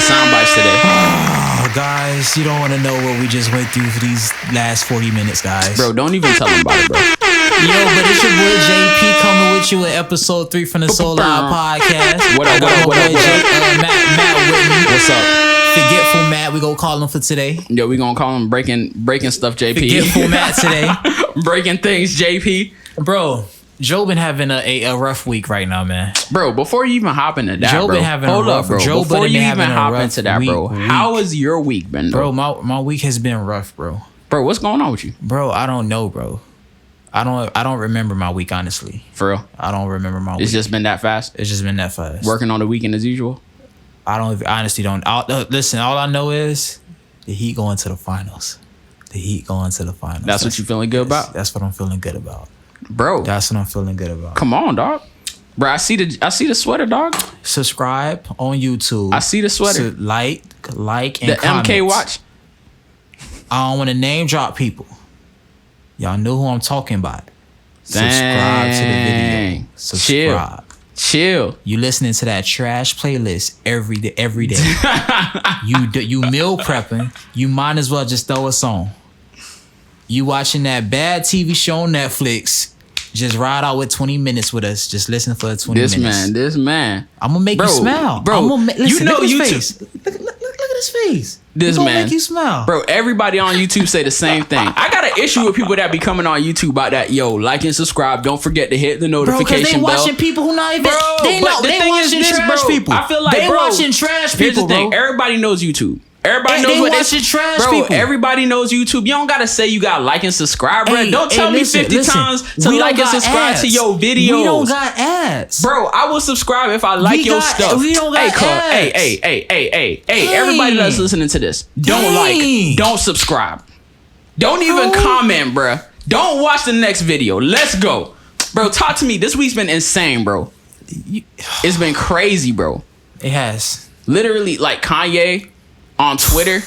sound bites today. Oh, guys, you don't want to know what we just went through for these last 40 minutes, guys. Bro, don't even tell them about it, bro. Yo, but it's your boy JP coming with you with episode 3 from the Soul Live podcast. What up? Matt with me. What's up? Forgetful Matt, we gonna call him for today. Yo, we gonna call him breaking stuff, JP. Forgetful Matt today. Breaking things, JP. Bro, Joe been having a rough week right now, man. Bro, before you even hop into that, Joe bro. been having Hold a up, rough, bro. Joe Before you even hop rough into that, bro. How has your week been, though? Bro, my week has been rough, bro. Bro, what's going on with you? Bro, I don't know, bro. I don't remember my week, honestly. For real? I don't remember my week. It's just been that fast? It's just been that fast. Working on the weekend as usual? Honestly don't. Listen, all I know is the Heat going to the finals. The Heat going to the finals. That's what you feeling good about? That's what I'm feeling good about. Bro. That's what I'm feeling good about. Come on, dog. Bro, I see the sweater, dog. Subscribe on YouTube. I see the sweater. Like, and the comment. MK watch. I don't want to name drop people. Y'all know who I'm talking about. Dang. Subscribe to the video. Subscribe. Chill. You listening to that trash playlist every day. You meal prepping. You might as well just throw us on. You watching that bad TV show on Netflix. Just ride out with 20 minutes with us. Just listen for 20 minutes. This man. I'm gonna make you smile. Bro, listen, you know look at his YouTube. face. Look at his face. This man make you smile. Bro, everybody on YouTube say the same thing. I got an issue with people that be coming on YouTube about that. Yo, like and subscribe. Don't forget to hit the notification bro, bell. they watching people who not even. Bro, they watching trash people. I feel like they watching trash people. Here's the thing. Everybody knows YouTube. Everybody knows what watching trash bro, people. Everybody knows YouTube. You don't gotta say you got like and subscribe, bro. Don't tell me 50 times to like and subscribe to your videos. We don't got ads, bro. I will subscribe if I like your stuff. We don't got ads. Hey, everybody that's listening to this, don't like, don't subscribe, don't even comment, bro. Don't watch the next video. Let's go, bro. Talk to me. This week's been insane, bro. It's been crazy, bro. It has. Literally, like Kanye on Twitter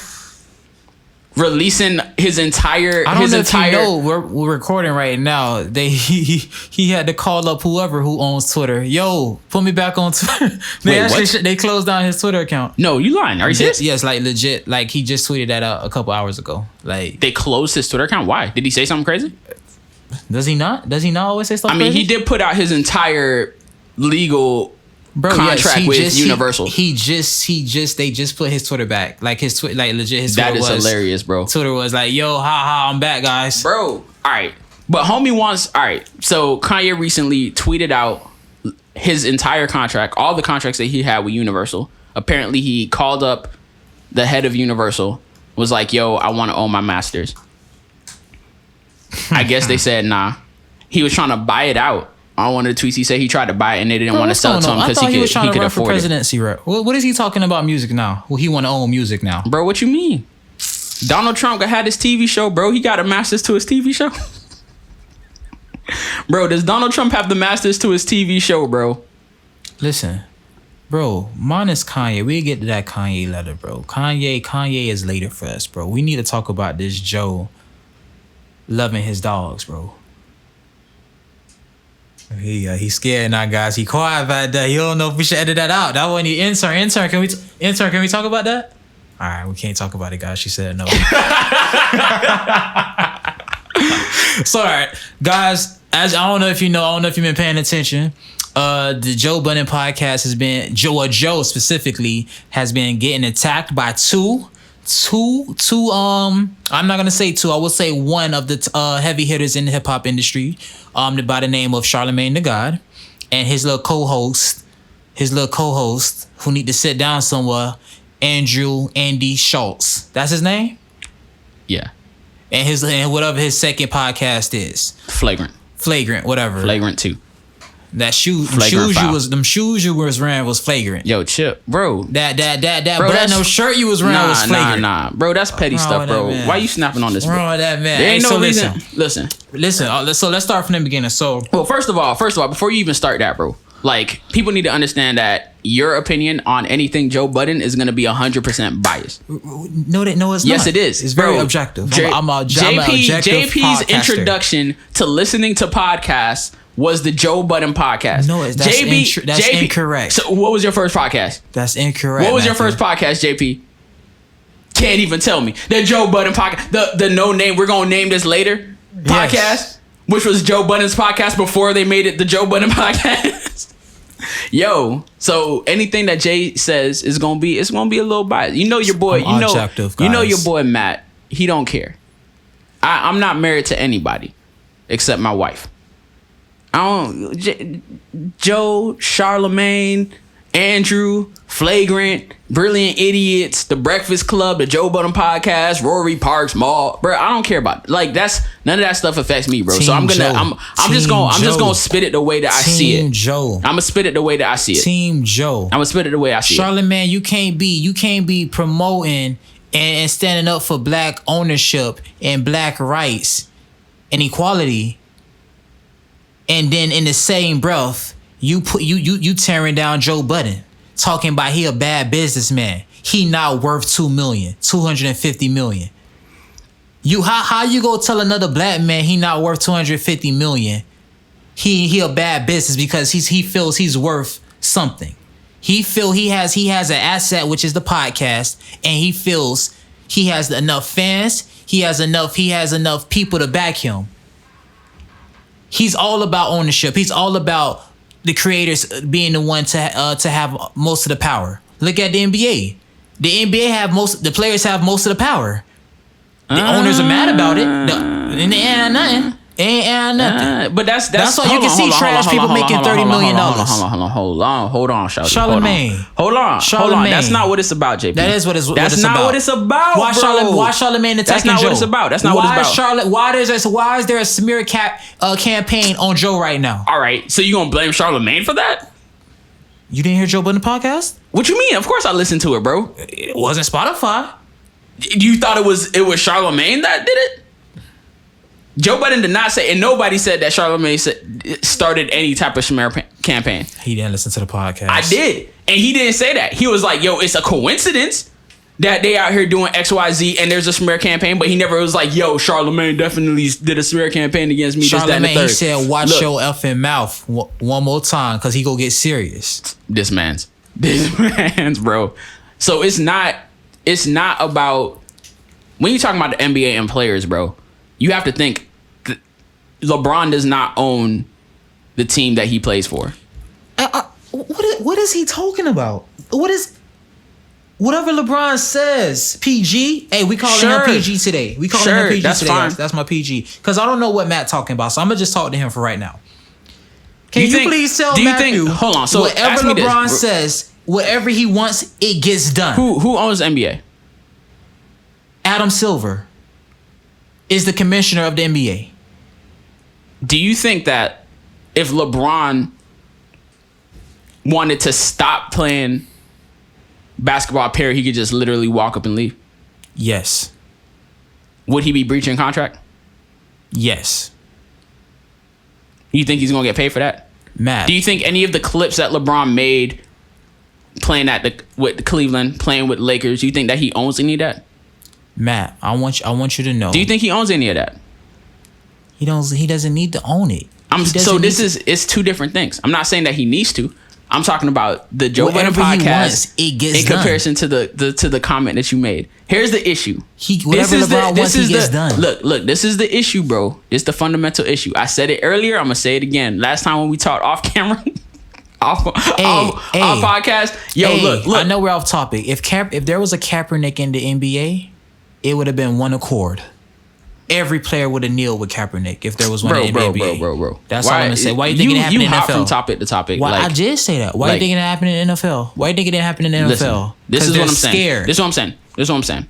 releasing his entire. I don't know if you know, we're recording right now. He had to call up whoever who owns Twitter. Yo, put me back on Twitter. They closed down his Twitter account. No, you lying? Are you serious? Yes, like legit. Like he just tweeted that out a couple hours ago. Like they closed his Twitter account. Why? Did he say something crazy? Does he not? Does he not always say something? I mean, crazy? he did put out his entire legal. Contract with Universal. They just put his Twitter back. Like his Twitter, like legit. His Twitter that is hilarious, bro. Twitter was like, "Yo, ha, I'm back, guys." Bro, all right, but homie wants. All right, so Kanye recently tweeted out his entire contract, all the contracts that he had with Universal. Apparently, he called up the head of Universal, was like, "Yo, I want to own my masters." I guess they said nah. He was trying to buy it out. On one of the tweets, he said he tried to buy it and they didn't want to sell it to him because he was trying to run for presidency. Right? What is he talking about music now? Well, he want to own music now, bro. What you mean? Donald Trump had his TV show, bro. He got a masters to his TV show, bro. Does Donald Trump have the masters to his TV show, bro? Listen, bro. Mine is Kanye. We get to that Kanye letter, bro. Kanye is later for us, bro. We need to talk about this Joe loving his dogs, bro. He's scared now, guys. He quiet about that. He don't know if we should edit that out. That wasn't the intern. Intern, can we talk about that? All right, we can't talk about it, guys. She said no. So, all right, guys. As I don't know if you know, I don't know if you've been paying attention. The Joe Budden podcast has been Joe specifically has been getting attacked by two. I'm not gonna say two. I will say one of the heavy hitters in the hip hop industry, by the name of Charlemagne the God, and his little co-host who need to sit down somewhere, Andy Schultz. That's his name. Yeah. And whatever his second podcast is. Flagrant, whatever. Flagrant 2. That them shoes you was wearing was flagrant. Yo, Chip, bro. That no shirt you was wearing was flagrant. Nah, bro. That's petty stuff, bro. Why you snapping on this, bro? Wrong with that man. There ain't no reason. Listen. So let's start from the beginning. So, well, first of all, before you even start that, bro, like people need to understand that your opinion on anything Joe Budden is gonna be 100% biased. No, it's not. Yes, it is. It's very objective. I'm an objective JP's podcaster. introduction to listening to podcasts was the Joe Budden podcast. No, that's incorrect. So what was your first podcast? That's incorrect. What was your first podcast, JP? Can't even tell me. The Joe Budden podcast. The no name, we're going to name this later podcast, yes. Which was Joe Budden's podcast before they made it the Joe Budden podcast. Yo, so anything that Jay says is going to be, it's going to be a little biased. You know your boy, you know your boy Matt, he don't care. I'm not married to anybody except my wife. Joe, Charlemagne, Andrew, Flagrant, Brilliant Idiots, The Breakfast Club, The Joe Budden Podcast, Rory Parks, Maul, bro. I don't care about it. Like none of that stuff affects me, bro. So I'm just gonna spit it the way that I see it. Joe. I'm gonna spit it the way that I see it. Team Joe. I'm gonna spit it the way I see it. Charlemagne, you can't be promoting and standing up for black ownership and black rights and equality, and then in the same breath you tearing down Joe Budden, talking about he a bad businessman. He not worth $250 million. How you go tell another black man he not worth $250 million? He a bad business because he feels he's worth something. He has an asset, which is the podcast, and he feels he has enough fans. He has enough people to back him. He's all about ownership. He's all about the creators being the one to have most of the power. Look at the NBA. The NBA the players have most of the power. The owners are mad about it. And they ain't nothing. But that's why you can see trash people making $30 million. Hold on, Charlemagne. Hold on. That's not what it's about, JP. That is what it's about. That's not what it's about. Why Charlemagne attacking Joe? That's not what it's about. Why is there a smear campaign on Joe right now? All right, so you gonna blame Charlemagne for that? You didn't hear Joe Budden podcast? What you mean? Of course I listened to it, bro. It wasn't Spotify. You thought it was Charlemagne that did it? Joe Budden did not say, and nobody said that Charlemagne started any type of smear campaign. He didn't listen to the podcast. I did. And he didn't say that. He was like, yo, it's a coincidence that they out here doing XYZ and there's a smear campaign, but he never was like, yo, Charlemagne definitely did a smear campaign against me. Charlemagne, he said, watch your effing mouth one more time because he go get serious. This man's, bro. So it's not about, when you're talking about the NBA and players, bro, you have to think LeBron does not own the team that he plays for. What is he talking about? Whatever LeBron says, PG. Hey, we calling him PG today. We calling him PG today. Fine. That's my PG. Because I don't know what Matt talking about, so I'm gonna just talk to him for right now. Can you please tell Matthew? Hold on. So whatever LeBron says, whatever he wants, it gets done. Who owns the NBA? Adam Silver is the commissioner of the NBA. Do you think that if LeBron wanted to stop playing basketball, period, he could just literally walk up and leave? Yes. Would he be breaching contract? Yes. You think he's gonna get paid for that? Matt. Do you think any of the clips that LeBron made playing with Cleveland, playing with Lakers, you think that he owns any of that? Matt, I want you to know. Do you think he owns any of that? He doesn't need to own it. It's two different things. I'm not saying that he needs to. I'm talking about the Joe Budden podcast in comparison to the comment that you made. Here's the issue. Whatever LeBron wants, he gets done. Look, this is the issue, bro. It's the fundamental issue. I said it earlier. I'm gonna say it again. Last time when we talked off camera, off podcast. Yo, look. I know we're off topic. If there was a Kaepernick in the NBA, it would have been one accord. Every player would have kneeled with Kaepernick if there was one in the NBA. Bro. That's all I'm gonna say. Why you think it happened in the NFL? You hop from topic to topic. Why I did say that. Why you think it happened in the NFL? Why you think it didn't happen in the NFL? This is what I'm saying. This is what I'm saying.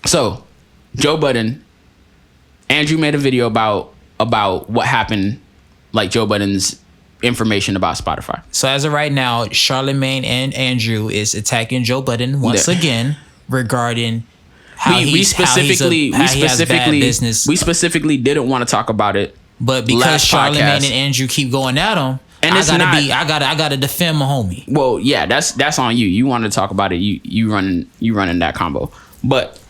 So, Joe Budden, Andrew made a video about what happened, like Joe Budden's information about Spotify. So as of right now, Charlemagne and Andrew is attacking Joe Budden once again regarding we specifically didn't want to talk about it, but because Charlemagne and Andrew keep going at him, and I gotta defend my homie. Well, yeah, that's on you. You want to talk about it. You running that combo, but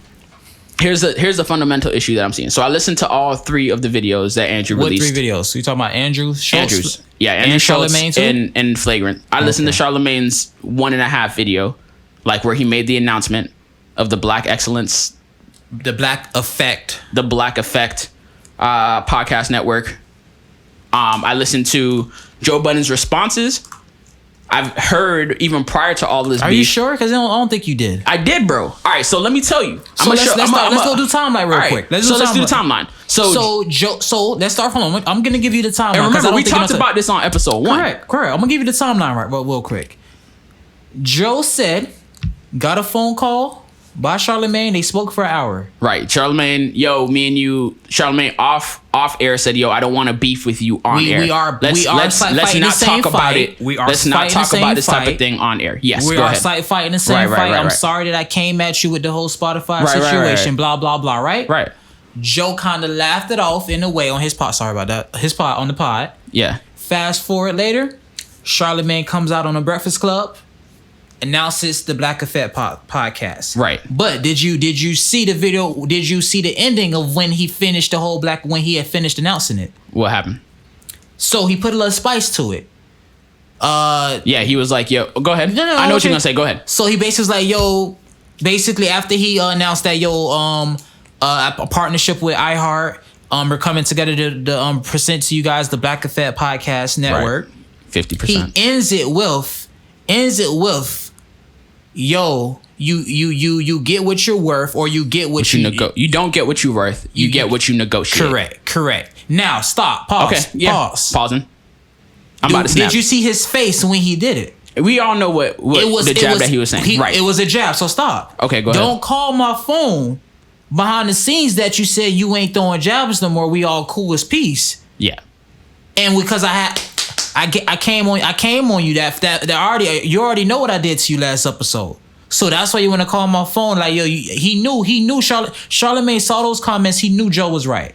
Here's a fundamental issue that I'm seeing. So I listened to all 3 of the videos that Andrew released. What 3 videos? So you talking about Andrew Schultz? Andrews. Yeah, Andrew Schultz and Flagrant. I listened to Charlamagne's 1.5 video, like where he made the announcement of the Black Excellence. The Black Effect. The Black Effect podcast network. I listened to Joe Budden's responses. I've heard even prior to all this. Are you sure? Because I don't think you did. I did, bro. All right, so let me tell you. Let's go do timeline real quick. Let's do the timeline. So let's start from. I'm gonna give you the timeline. And remember, we talked about this on episode 1. Correct. I'm gonna give you the timeline real quick. Joe said, got a phone call by Charlamagne. They spoke for an hour. Right. Charlamagne, me and you. Charlamagne off air said, I don't want to beef with you on air. Let's not talk about it. Let's not talk about this type of thing on air. Yes. We are fighting the same fight. I'm sorry that I came at you with the whole Spotify situation. Blah blah blah. Right. Right. Joe kind of laughed it off in a way on his pod. Sorry about that. His pod on the pod. Yeah. Fast forward later, Charlamagne comes out on the Breakfast Club, announces the Black Effect podcast. Right. But did you see the video? Did you see the ending of when he finished when he had finished announcing it? What happened? So he put a little spice to it. Yeah, he was like, go ahead. No, I know what you're gonna say. Go ahead. So he basically was like, basically after he announced that, a partnership with iHeart, we're coming together to present to you guys the Black Effect podcast network. Right. 50%. He ends it with, you get what you're worth, or you get what you you don't get what you're worth. You get what you negotiate. Correct. Now stop. Pause. Okay. Yeah. Pause. Pausing. I'm about to snap. Did you see his face when he did it? We all know what the jab that he was saying. Right. It was a jab. So stop. Okay. Go ahead. Don't call my phone behind the scenes that you said you ain't throwing jabs no more. We all cool as peace. Yeah. And because I came on you that you already know what I did to you last episode. So that's why you want to call my phone. Like, he knew Charlamagne saw those comments. He knew Joe was right.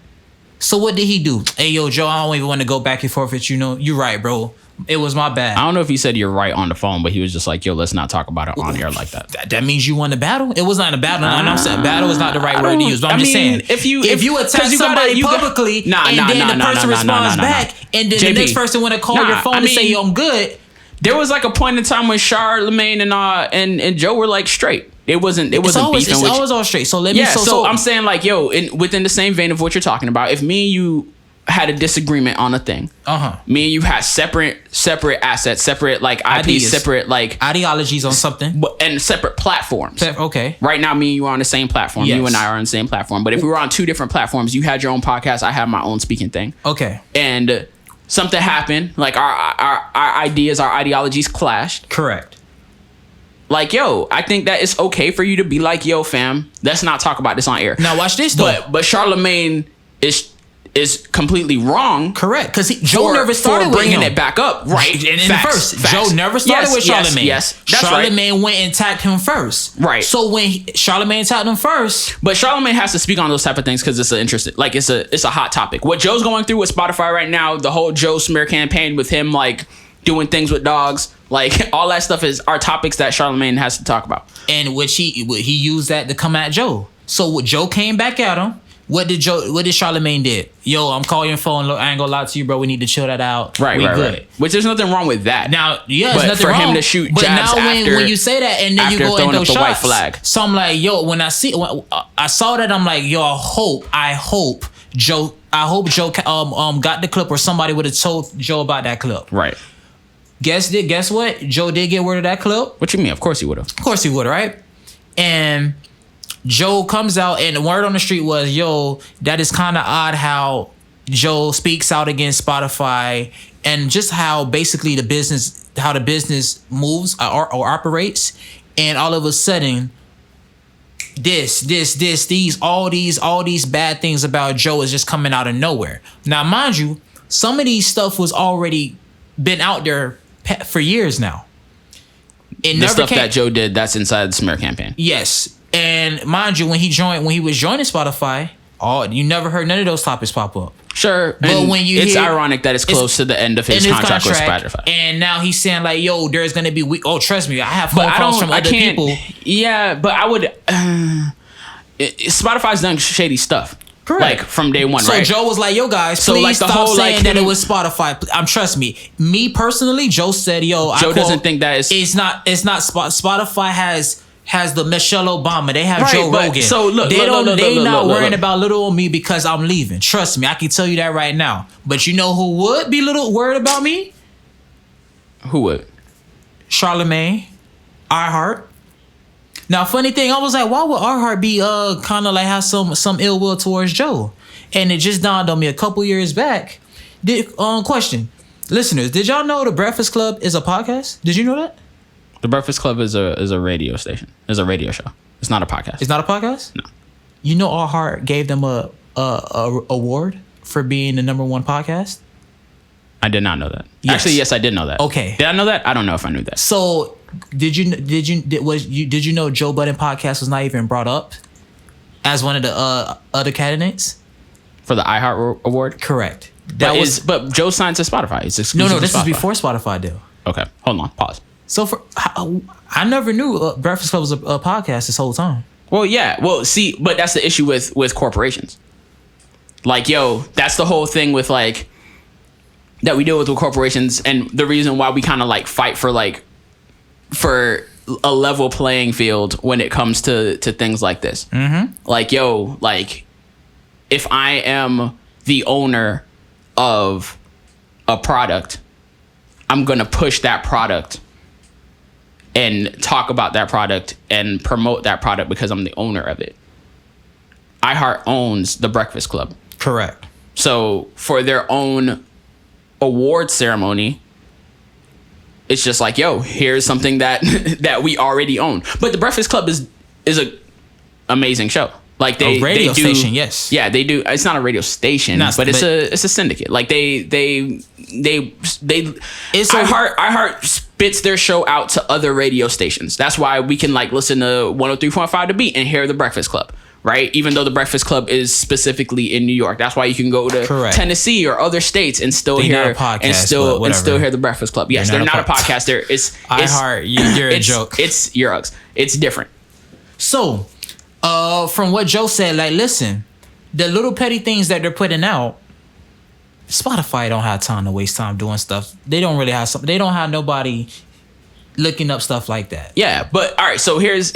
So what did he do? Hey, Joe, I don't even want to go back and forth with you. You're right, bro. It was my bad. I don't know if he said you're right on the phone, but he was just like, let's not talk about it on air like that. That means you won the battle? It was not a battle. I'm saying battle is not the right word to use. But I'm just saying, if you attack somebody publicly, and then the person responds back, and then the next person want to call your phone and say, I'm good. There was like a point in time when Charlamagne and Joe were like straight. It wasn't beefing. It's always all straight. So so I'm saying like, within the same vein of what you're talking about, if me and you had a disagreement on a thing, me and you had separate assets, separate like IPs, separate like ideologies on something, and separate platforms. Okay. Right now, me and you are on the same platform. Yes. You and I are on the same platform. But if we were on 2 different platforms, you had your own podcast, I had my own speaking thing. Okay. And something happened, like our ideas, our ideologies clashed. Correct. Like, I think that it's okay for you to be like, fam, let's not talk about this on air. Now watch this though. But Charlamagne is completely wrong. Correct, because Joe never started with bringing it back up. Right. And in the first, Joe never started with Charlamagne. Yes, that's Charlamagne went and attacked him first. Right. So when Charlamagne attacked him first, but Charlamagne has to speak on those type of things because it's an interesting, like it's a hot topic. What Joe's going through with Spotify right now, the whole Joe smear campaign with him like doing things with dogs, like all that stuff are topics that Charlamagne has to talk about. And he used that to come at Joe. So when Joe came back at him, what did Charlamagne did? I'm calling your phone. Look, I ain't gonna lie to you, bro. We need to chill that out. Right, good. Right. Which there's nothing wrong with that. Now, there's but nothing for wrong. him to shoot but jabs now after, when you say that and then you go and throw shots, white flag. So I'm like, when I saw that, I'm like, I hope Joe got the clip, or somebody would have told Joe about that clip. Right. Guess what? Joe did get word of that clip. What you mean? Of course he would have. Of course he would have, right? And Joe comes out, and the word on the street was, that is kind of odd how Joe speaks out against Spotify, and just how basically the business moves or operates, and all of a sudden all these bad things about Joe is just coming out of nowhere. Now, mind you, some of these stuff was already been out there for years now. The stuff that Joe did, that's inside the smear campaign. Yes. And mind you, when he was joining Spotify, you never heard none of those topics pop up. Sure, but it's ironic that it's close to the end of his contract with Spotify. And now he's saying like, there's gonna be trust me, I have phone calls from other people. Yeah, but I would. Spotify's done shady stuff. Correct. Like from day one, so right? Joe was like, yo guys, So, please like, the stop whole, saying like, that him- it was Spotify. Trust me personally, Joe said, yo, Joe doesn't think that is. it's not Spotify has the Michelle Obama. They have Right, Joe but- Rogan. so look, they look, don't. look, They look, not look, worrying look. about little old me because I'm leaving. Trust me, I can tell you that right now. But you know who would be little worried about me? Who would? Charlemagne, iHeart. Now, funny thing, I was like, why would iHeart be kind of like have some ill will towards Joe? And it just dawned on me a couple years back. Question, listeners, did y'all know the Breakfast Club is a podcast? Did you know that? The Breakfast Club is a radio station. It's a radio show. It's not a podcast. It's not a podcast? No. You know, iHeart gave them a award for being the number 1 podcast. I did not know that. Yes. Actually, yes, I did know that. Okay. Did I know that? I don't know if I knew that. So, did you know Joe Budden podcast was not even brought up as one of the other candidates? For the iHeart Award? Correct. But Joe signed to Spotify. It's exclusive. No, this to is Spotify. before Spotify deal. Okay, hold on. Pause. So I never knew Breakfast Club was a podcast this whole time. Well, yeah. Well, see, but that's the issue with corporations. Like, yo, that's the whole thing with like that we deal with corporations, and the reason why we kind of like fight for a level playing field when it comes to things like this. Mm-hmm. Like, yo, like if I am the owner of a product, I'm gonna push that product and talk about that product and promote that product because I'm the owner of it. iHeart owns the Breakfast Club. Correct. So for their own award ceremony, it's just like, yo, here's something that that we already own. But the Breakfast Club is a amazing show. Like A radio station, yes. Yeah, they do. It's not a radio station, but it's a syndicate. Like iHeart spits their show out to other radio stations. That's why we can like listen to 103.5 The Beat and hear the Breakfast Club, right? Even though the Breakfast Club is specifically in New York, that's why you can go to Tennessee or other states and still hear the Breakfast Club. Yes, they're not a podcast. It's iHeart. You're a joke. It's your Uggs. It's different. So, from what Joe said, like, listen, the little petty things that they're putting out, Spotify don't have time to waste time doing stuff. They don't really have they don't have nobody looking up stuff like that. Yeah, but all right. So here's.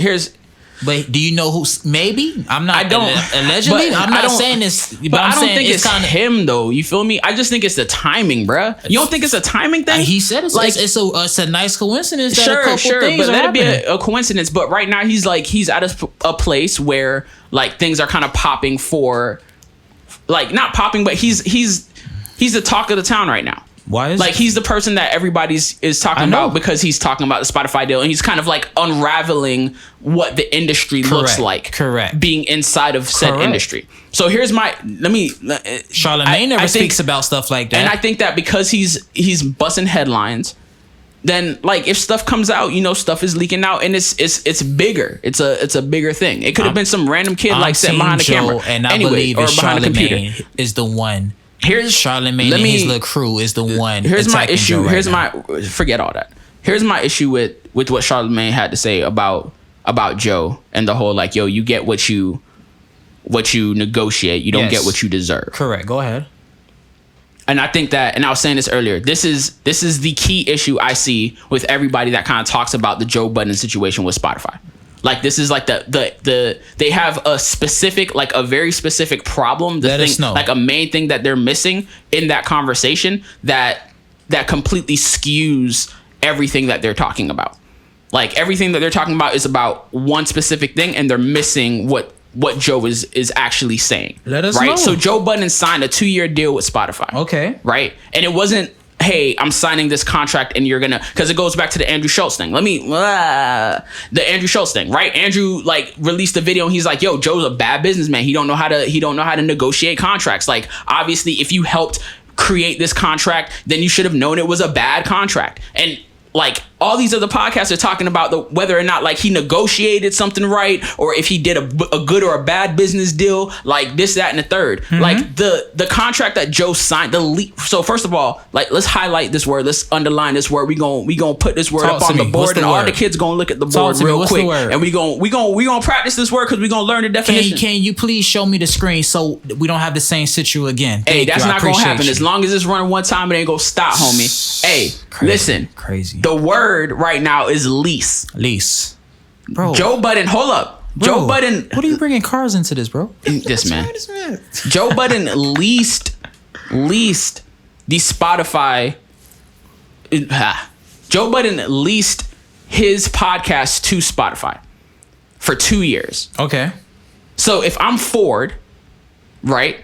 But do you know who? Maybe I'm not. I don't. Allegedly, I'm not saying this. But I don't think it's kind of him though. You feel me? I just think it's the timing, bruh. You don't think it's a timing thing? He said it's like it's a nice coincidence. That a couple things but that'd be happening. a coincidence. But right now he's at a place where like things are kind of popping for, like not popping, but he's the talk of the town right now. Why is like he's the person that everybody's is talking about because he's talking about the Spotify deal and he's kind of like unraveling what the industry looks like. Correct. Being inside of said industry. So here's my Charlemagne never speaks about stuff like that. And I think that because he's busting headlines, then like if stuff comes out, you know, stuff is leaking out and it's bigger. It's a bigger thing. It could have been some random kid like sitting behind the camera. And I believe or behind the computer is the one. Here's Charlemagne and his little crew is the one. Here's my issue. Right Forget all that. Here's my issue with what Charlemagne had to say about Joe and the whole like, yo, you get what you negotiate. You don't get what you deserve. Correct. Go ahead. And I think that, and I was saying this earlier, this is the key issue I see with everybody that kind of talks about the Joe Budden situation with Spotify. Like this is like they have a specific, like a very specific problem. Like a main thing that they're missing in that conversation that completely skews everything that they're talking about. Like everything that they're talking about is about one specific thing, and they're missing what Joe is actually saying. Let us know. know. So Joe Budden signed a 2-year deal with Spotify. Okay. Right, and it wasn't, hey, I'm signing this contract and you're gonna, because it goes back to the Andrew Schultz thing. The Andrew Schultz thing, right? Andrew like released a video and he's like, yo, Joe's a bad businessman. He don't know how to negotiate contracts. Like obviously if you helped create this contract, then you should have known it was a bad contract. And like all these other podcasts are talking about whether or not like he negotiated something right, or if he did a good or a bad business deal, like this, that, and the third. Like the contract that Joe signed, so first of all, like let's highlight this word, let's underline this word. We gonna put this word up on the board, and all the kids gonna look at the board real quick, and we gonna practice this word because we gonna learn the definition. Can you please show me the screen so we don't have the same situ again? Hey, that's not gonna happen. As long as it's running one time, it ain't gonna stop, homie. Hey, listen. Crazy. The word right now is lease. Lease. Bro. Joe Budden, hold up. Bro, Joe Budden. What are you bringing cars into this, bro? This man. Joe Budden leased the Spotify. Joe Budden leased his podcast to Spotify for 2 years. Okay. So if I'm Ford, right?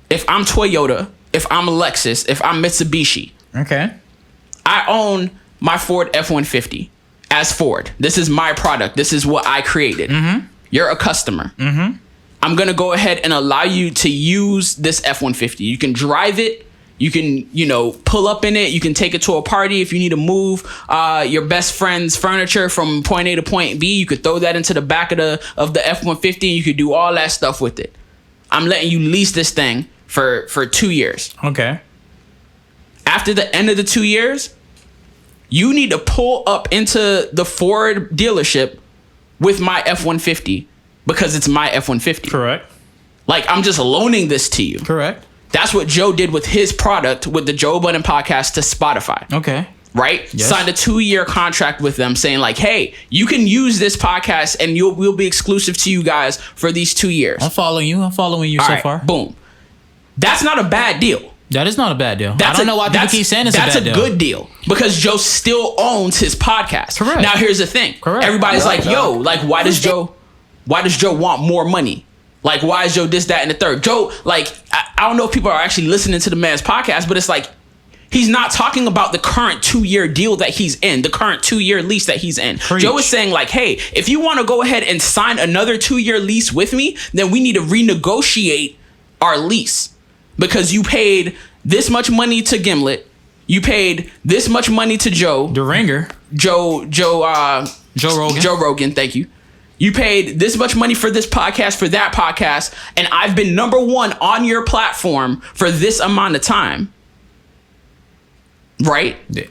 If I'm Toyota, if I'm Lexus, if I'm Mitsubishi, okay, I own my Ford F-150 as Ford. This is my product. This is what I created. You're a customer. I'm going to go ahead and allow you to use this F-150. You can drive it. You can, pull up in it. You can take it to a party. If you need to move your best friend's furniture from point A to point B, you could throw that into the back of the F-150 and you could do all that stuff with it. I'm letting you lease this thing for 2 years. Okay. After the end of the 2 years, you need to pull up into the Ford dealership with my F-150 because it's my F-150. Correct. Like, I'm just loaning this to you. Correct. That's what Joe did with his product with the Joe Budden podcast to Spotify. Okay. Right? Yes. Signed a 2-year contract with them saying like, hey, you can use this podcast and we'll be exclusive to you guys for these 2 years. I'm following you All so right, far. Boom. That's not a bad deal. That is not a bad deal. I don't know why people keep saying it's a bad deal. That's a good deal because Joe still owns his podcast. Correct. Now here's the thing. Correct. Everybody's like, yo, like why does Joe want more money? Like why is Joe this, that, and the third? Joe, like I don't know if people are actually listening to the man's podcast, but it's like he's not talking about the current 2-year deal that he's in, the current 2-year lease that he's in. Preach. Joe is saying like, hey, if you want to go ahead and sign another 2-year lease with me, then we need to renegotiate our lease. Because you paid this much money to Gimlet, you paid this much money to Joe, The Ringer, Joe Rogan, thank you. You paid this much money for this podcast, for that podcast, and I've been number one on your platform for this amount of time, right? They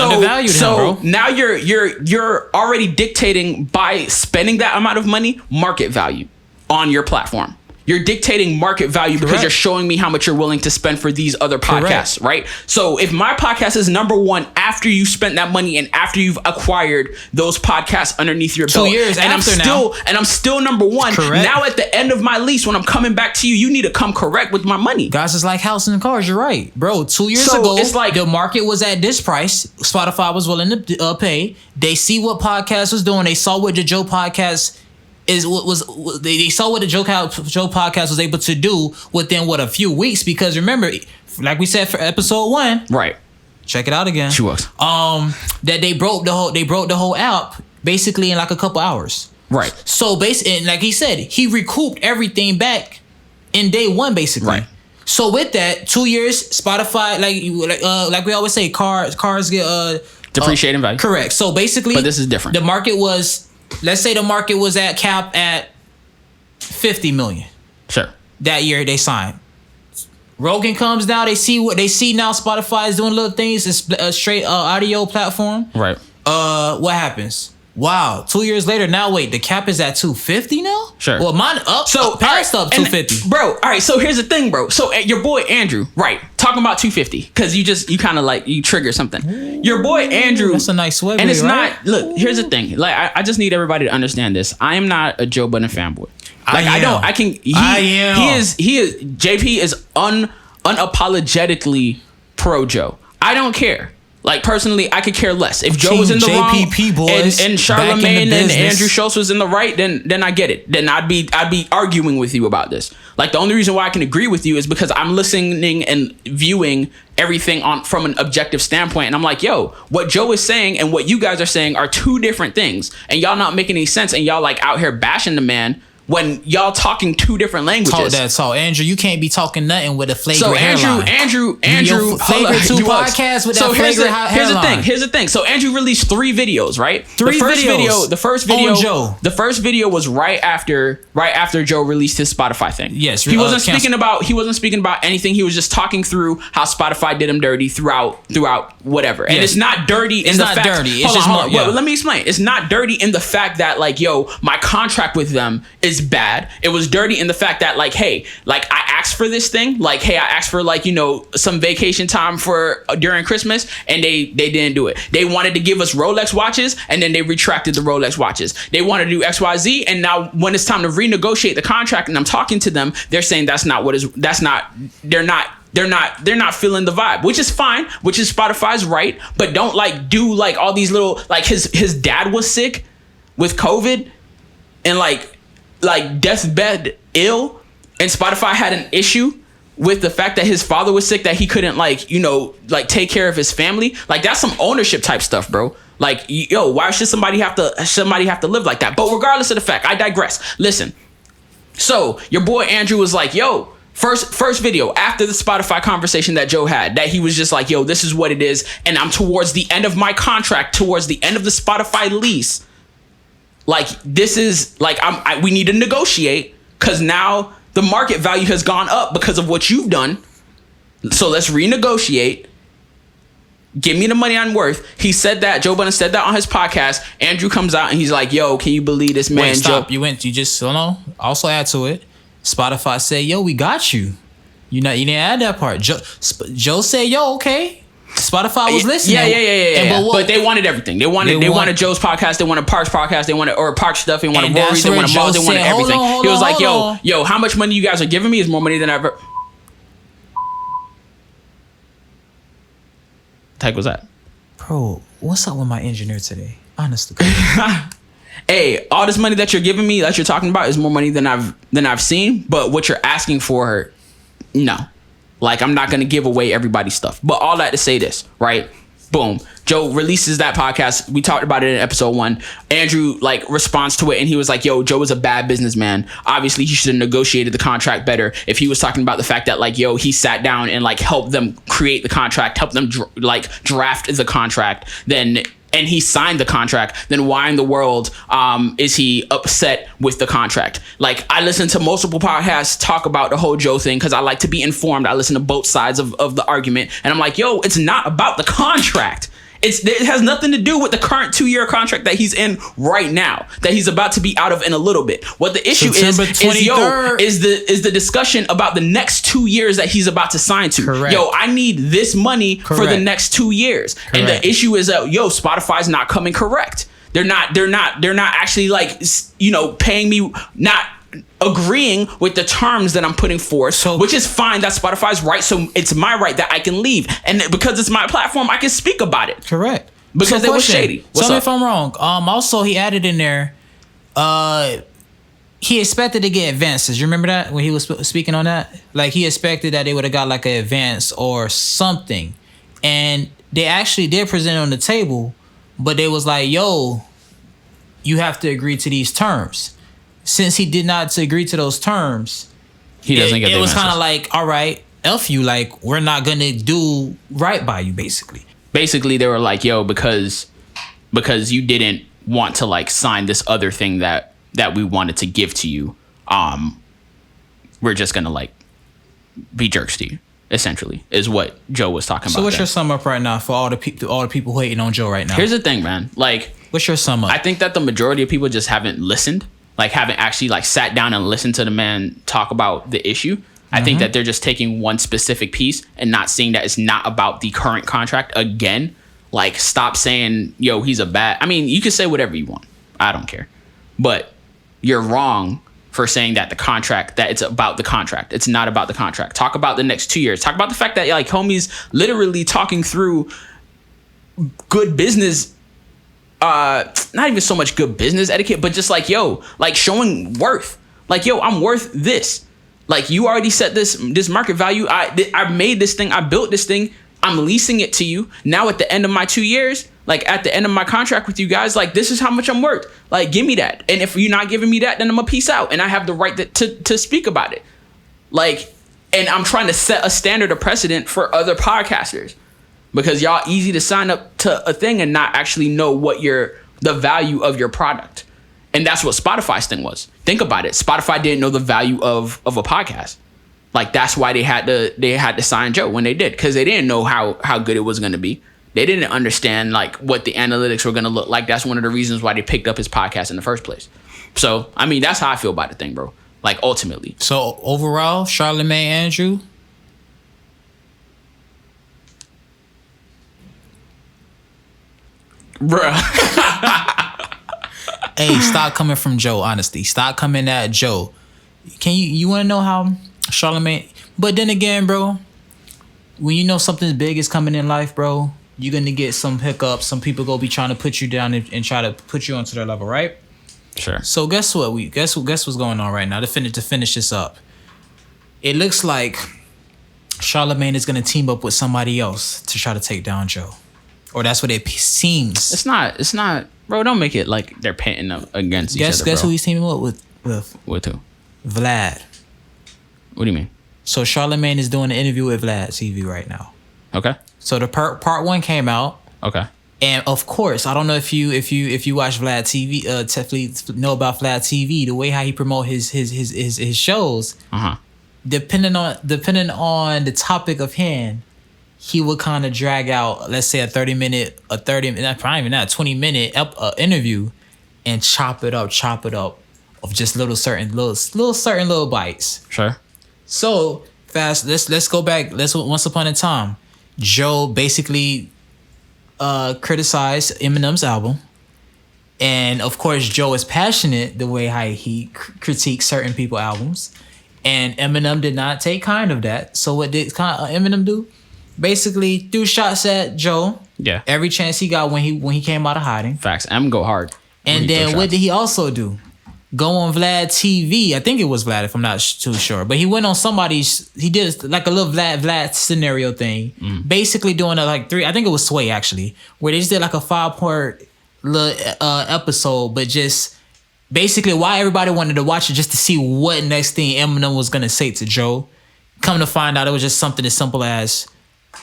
undervalued him, bro. Now you're already dictating by spending that amount of money market value on your platform. You're dictating market value because you're showing me how much you're willing to spend for these other podcasts, right? So if my podcast is number one after you spent that money and after you've acquired those podcasts underneath your belt, 2 years and I'm still number one. Correct. Now at the end of my lease, when I'm coming back to you, you need to come correct with my money. Guys, it's like housing and cars. You're right, bro. 2 years So ago, it's like- the market was at this price. Spotify was willing to pay. They see what podcast was doing. They saw what the Joe podcast they saw what the Joe podcast was able to do within a few weeks, because remember, like we said for episode 1, Right. check it out again. She was. That they broke the whole app basically in like a couple hours. Right. So basically, like he said, he recouped everything back in day 1 basically. Right. So with that, 2 years, Spotify, like we always say, cars get Depreciating value. Correct. So basically, But this is different. The market was, let's say the market was at cap at 50 million. Sure. That year they signed. Rogan comes down, they see now Spotify is doing little things, it's a straight audio platform. Right. What happens? Wow, 2 years later, now wait, the cap is at 250 now? Sure. Well, mine up, past up 250. Bro, all right, so here's the thing, bro. So your boy Andrew, right, talking about 250, because you kind of like, you trigger something. Your boy Andrew. That's a nice sway. And it's right? not, look, here's the thing. Like, I just need everybody to understand this. I am not a Joe Budden fanboy. Like, I am. JP is unapologetically pro Joe. I don't care. Like, personally, I could care less. If Joe was in the JPP wrong boys and Charlamagne and Andrew Schultz was in the right, then I get it. Then I'd be arguing with you about this. Like, the only reason why I can agree with you is because I'm listening and viewing everything from an objective standpoint. And I'm like, yo, what Joe is saying and what you guys are saying are two different things. And y'all not making any sense. And y'all like out here bashing the man when y'all talking two different languages. So Andrew, you can't be talking nothing with a flagrant Andrew, flagrant two podcasts with that flagrant hairline. Here's the thing. So Andrew released 3 videos, right? The first video was right after Joe released his Spotify thing. Yes, he wasn't speaking about anything. He was just talking through how Spotify did him dirty throughout whatever. And it's not dirty. It's not dirty. It's just more. Let me explain. It's not dirty in the fact that like, yo, my contract with them is bad. It was dirty in the fact that like, hey, like I asked for this thing. Like, hey, I asked for like, you know, some vacation time for during Christmas, and they didn't do it. They wanted to give us Rolex watches, and then they retracted the Rolex watches. They wanted to do XYZ, and now when it's time to renegotiate the contract, and I'm talking to them, they're saying they're not feeling the vibe, which is fine, which is Spotify's right, but don't like do like all these little like his dad was sick with COVID and like deathbed ill, and Spotify had an issue with the fact that his father was sick, that he couldn't like, you know, like take care of his family. Like that's some ownership type stuff, bro. Like, yo, why should somebody have to live like that? But regardless of the fact, I digress. Listen, so your boy Andrew was like, yo, first video after the Spotify conversation that Joe had, that he was just like, yo, this is what it is, and I'm towards the end of my contract, towards the end of the Spotify lease. Like, this is like, we need to negotiate because now the market value has gone up because of what you've done. So let's renegotiate. Give me the money I'm worth. He said that. Joe Budden said that on his podcast. Andrew comes out and he's like, yo, can you believe this man? Wait, stop. You just, no. Also add to it. Spotify said, yo, we got you. You didn't add that part. Joe said, yo, okay. Spotify was listening. Yeah. But they wanted everything. They wanted Joe's podcast. They wanted Park's podcast. They wanted Park stuff. They wanted Rory's. They wanted Mars. They wanted everything. He was like, yo, how much money you guys are giving me is more money than I ever. What the heck was that? Bro, what's up with my engineer today? Honestly. Hey, all this money that you're giving me, that you're talking about, is more money than I've seen. But what you're asking for, no. Like, I'm not going to give away everybody's stuff. But all that to say this, right? Boom. Joe releases that podcast. We talked about it in episode 1. Andrew like responds to it, and he was like, yo, Joe is a bad businessman. Obviously, he should have negotiated the contract better. If he was talking about the fact that like, yo, he sat down and like helped them create the contract, helped them draft the contract, and he signed the contract, then why in the world is he upset with the contract? Like, I listen to multiple podcasts talk about the whole Joe thing because I like to be informed. I listen to both sides of the argument, and I'm like, yo, it's not about the contract. It has nothing to do with the current 2-year contract that he's in right now, that he's about to be out of in a little bit. What the issue is the discussion about the next 2 years that he's about to sign to. Correct. Yo, I need this money for the next 2 years. Correct. And the issue is that, yo, Spotify's not coming correct. They're not actually like, you know, paying me, not agreeing with the terms that I'm putting forth, which is fine. That's Spotify's right. So it's my right that I can leave. And because it's my platform, I can speak about it. Correct. Because it was shady. Tell me if I'm wrong. Also, he added in there, he expected to get advances. You remember that when he was speaking on that? Like, he expected that they would have got like an advance or something. And they actually did present it on the table, but they was like, yo, you have to agree to these terms. Since he did not agree to those terms, he doesn't get. It was kind of like, all right, F you, like, we're not gonna do right by you, basically. Basically, they were like, yo, because you didn't want to like sign this other thing that we wanted to give to you, we're just gonna like be jerks to you. Essentially, is what Joe was talking about. So what's your sum up right now for all the people who hating on Joe right now? Here's the thing, man. Like, what's your sum up? I think that the majority of people just haven't listened. Like, haven't actually like sat down and listened to the man talk about the issue. I think that they're just taking one specific piece and not seeing that it's not about the current contract. Again, like, stop saying, yo, he's a bad. I mean, you can say whatever you want. I don't care. But you're wrong for saying that that it's about the contract. It's not about the contract. Talk about the next 2 years. Talk about the fact that like homie's literally talking through good business, not even so much good business etiquette, but just like, yo, like showing worth. Like, yo, I'm worth this. Like, you already set this market value. I made this thing. I built this thing. I'm leasing it to you. Now at the end of my 2 years, Like at the end of my contract with you guys, like this is how much I'm worth. Like give me that. And if you're not giving me that, then I'm gonna peace out. And I have the right to speak about it. Like, and I'm trying to set a standard of precedent for other podcasters, because y'all easy to sign up to a thing and not actually know what the value of your product. And that's what Spotify's thing was. Think about it. Spotify didn't know the value of a podcast. Like that's why they had to sign Joe when they did, because they didn't know how good it was going to be. They didn't understand like what the analytics were going to look like. That's one of the reasons why they picked up his podcast in the first place. So, I mean, that's how I feel about the thing, bro. Like ultimately. So overall, Charlemagne Andrew. Bruh. Hey, stop coming from Joe, honestly. Stop coming at Joe. Can you want to know how Charlemagne... But then again, bro, when you know something big is coming in life, bro, you're going to get some hiccups. Some people going to be trying to put you down and try to put you onto their level, right? Sure. So guess what? Guess what's going on right now to finish this up. It looks like Charlemagne is going to team up with somebody else to try to take down Joe. Or that's what it seems. It's not, bro. Don't make it like they're painting up against each other. Guess bro. who he's teaming up with? With who? Vlad. What do you mean? So Charlemagne is doing an interview with Vlad TV right now. Okay. So the part one came out. Okay. And of course, I don't know if you watch Vlad TV, definitely know about Vlad TV. The way how he promote his shows. Depending on the topic of hand, he would kind of drag out, let's say a 20 minute interview, and chop it up of just little certain bites. Sure. So fast. Let's go back. Once upon a time, Joe basically criticized Eminem's album, and of course Joe is passionate the way how he critiques certain people's albums, and Eminem did not take kind of that. So what did Eminem do? Basically threw shots at Joe. Yeah. Every chance he got when he came out of hiding. Facts. M go hard. And then what did he also do? Go on Vlad TV. I think it was Vlad, if I'm not too sure. But he went on he did like a little Vlad scenario thing. Basically doing I think it was Sway actually, where they just did like a 5-part little episode, but just basically why everybody wanted to watch it, just to see what next thing Eminem was going to say to Joe. Come to find out, it was just something as simple as,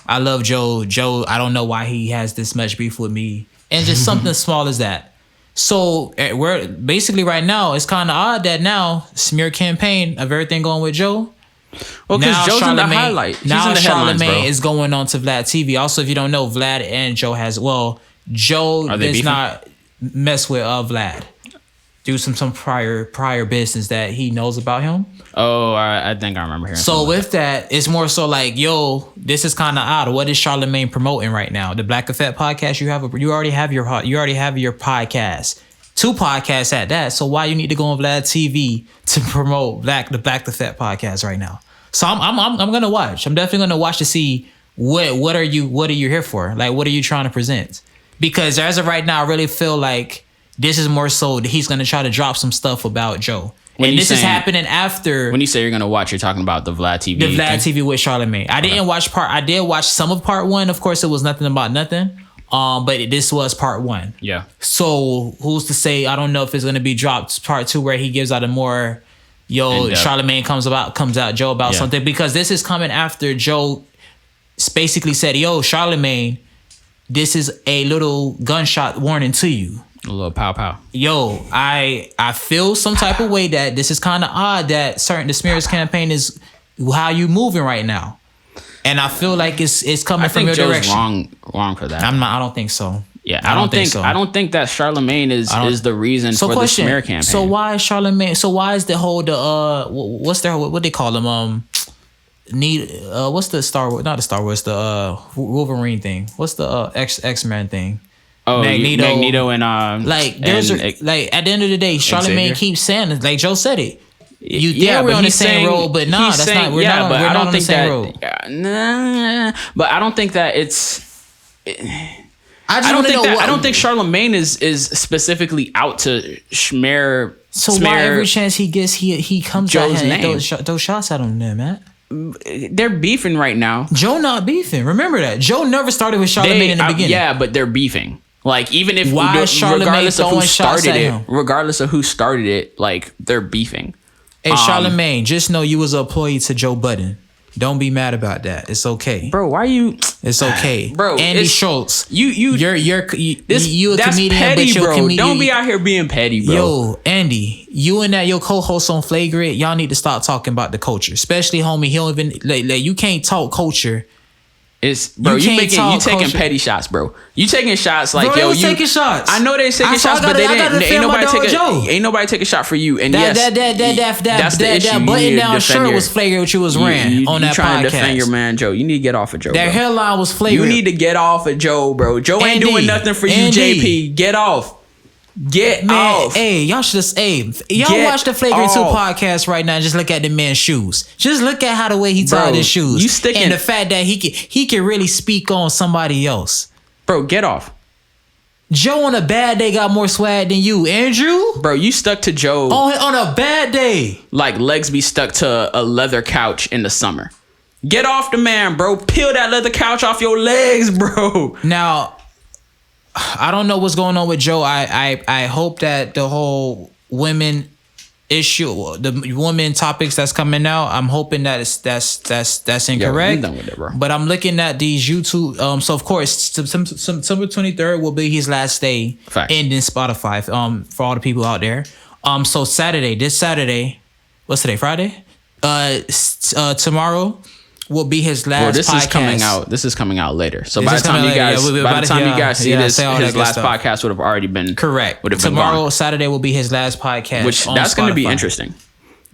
I love Joe. Joe, I don't know why he has this much beef with me. And just something as small as that. So we're basically right now, it's kind of odd that now smear campaign of everything going with Joe. Well, because Joe's in the highlight. He's now in the Charlemagne is going on to Vlad TV. Also, if you don't know, Vlad and Joe Joe does not mess with Vlad. Do some prior business that he knows about him. Oh, I think I remember hearing. So with that, it's more so like, yo, this is kind of odd. What is Charlemagne promoting right now? The Black Effect podcast. You already have your podcast, 2 podcasts at that. So why you need to go on Vlad TV to promote the Black Effect podcast right now? So I'm gonna watch. I'm definitely gonna watch to see what are you here for? Like, what are you trying to present? Because as of right now, I really feel like this is more so that he's gonna try to drop some stuff about Joe. And this is happening after. When you say you're gonna watch, you're talking about the Vlad TV. The Vlad TV with Charlemagne. I didn't watch I did watch some of part 1. Of course, it was nothing about nothing. But this was part 1. Yeah. So who's to say? I don't know if it's gonna be dropped part 2 where he gives out a more, Charlemagne comes out Joe about something, because this is coming after Joe basically said, yo, Charlemagne, this is a little gunshot warning to you. A little pow pow. Yo, I feel some type of way that this is kind of odd that the smears campaign is how you moving right now, and I feel like it's coming from your Joe's direction. Wrong for that. I don't think so. Yeah, I don't think so. I don't think that Charlemagne is the reason for the smear campaign. So why is Charlemagne? So why is the whole what they call him? What's the Star Wars? Not the Star Wars. The Wolverine thing. What's the X-Men thing? Oh, Magneto and like there's like at the end of the day, Charlemagne keeps saying, like Joe said it. We're on the same road, but that's not. We're not on the same road. But I don't think that it's. I don't think Charlemagne is specifically out to smear. So why every chance he gets, he comes Joe's out name. Those shots at him there, man. They're beefing right now. Joe not beefing. Remember that. Joe never started with Charlemagne in the beginning. Yeah, but they're beefing. Like, even if Why is Charlamagne regardless of who throwing shots started at it, him? regardless of who started it, like, they're beefing. Hey, Charlamagne, just know you was an employee to Joe Budden. Don't be mad about that. It's okay, bro. Why you? It's okay, bro. Andy Schultz, you're a that's comedian, petty, but you're bro. a comedian. Don't be out here being petty, bro. Yo, Andy, you and that your co-host on Flagrant, y'all need to stop talking about the culture, especially homie. He don't even like you can't talk culture. It's bro, you taking culture. Petty shots, bro. You taking shots like, bro, yo, you taking shots. I know they taking shots, but they didn't. Ain't nobody take a shot for you. And that button down shirt was flagrant what you was wearing on that trying podcast. To defend your man Joe. You need to get off of Joe. That hairline was flagrant. You need to get off of Joe, bro. Joe ain't doing nothing for you, JP. Get off. Get off. Hey, y'all should y'all watch the Flagrant 2 podcast right now and just look at the man's shoes. Just look at how the way he tied his shoes. You sticking, and the fact that he can really speak on somebody else. Bro, get off. Joe on a bad day got more swag than you, Andrew. Bro, you stuck to Joe on a bad day. Like legs be stuck to a leather couch in the summer. Get off the man, bro. Peel that leather couch off your legs, bro. Now, I don't know what's going on with Joe. I hope that the whole women issue, the women topics that's coming out, I'm hoping that that's incorrect. I'm done with it, bro. But I'm looking at these YouTube. So of course, September 23rd will be his last day ending Spotify. For all the people out there. So this Saturday, what's today? Friday. Tomorrow will be his last podcast. This is coming out later. So by the time you guys see this, his last podcast would have already been correct. Tomorrow, Saturday, will be his last podcast. Which that's going to be interesting.